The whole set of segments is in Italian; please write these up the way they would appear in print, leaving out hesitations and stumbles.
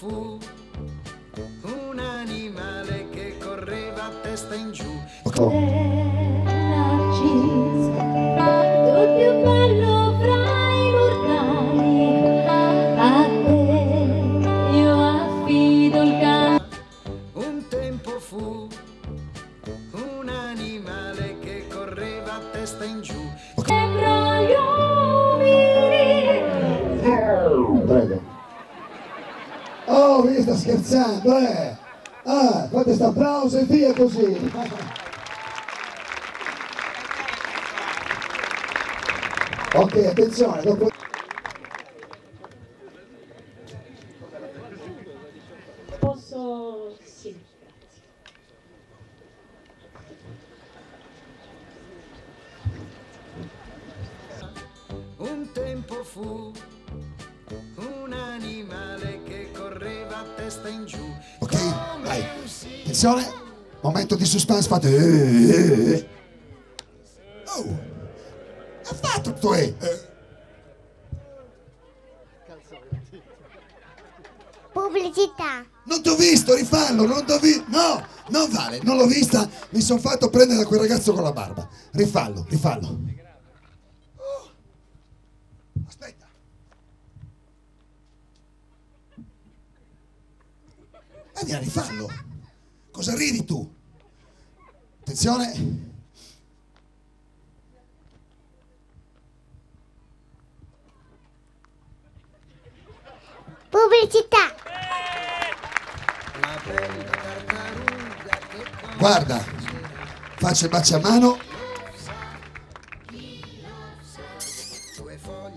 fu un animale che correva a testa in giù. Narciso, tu più bello fra i mortali, a te io affido il canto. Un tempo fu un animale che correva a testa in giù. Sembra gli uomini. Prego. Oh, mi sta scherzando, eh? Ah, fate questo applauso e via così. Ok, attenzione, dopo... Posso... sì, grazie. Un tempo fu un animale che correva a testa in giù. Ok, vai. Attenzione, momento di suspense, fate... Oh, ha fatto tu, Pubblicità. Non t'ho visto, rifallo, non t'ho visto. No, non vale, non l'ho vista, mi sono fatto prendere da quel ragazzo con la barba. Rifallo, rifallo. Oh, aspetta. Vieni, rifallo. Cosa ridi tu? Attenzione. Pubblicità. Guarda, faccio il baciamano.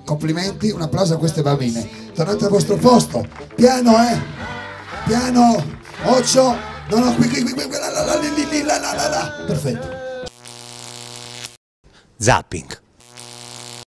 Complimenti, un applauso a queste bambine. Tornate al vostro posto. Piano, piano. Occhio. No, no, qui, là. Perfetto. Zapping.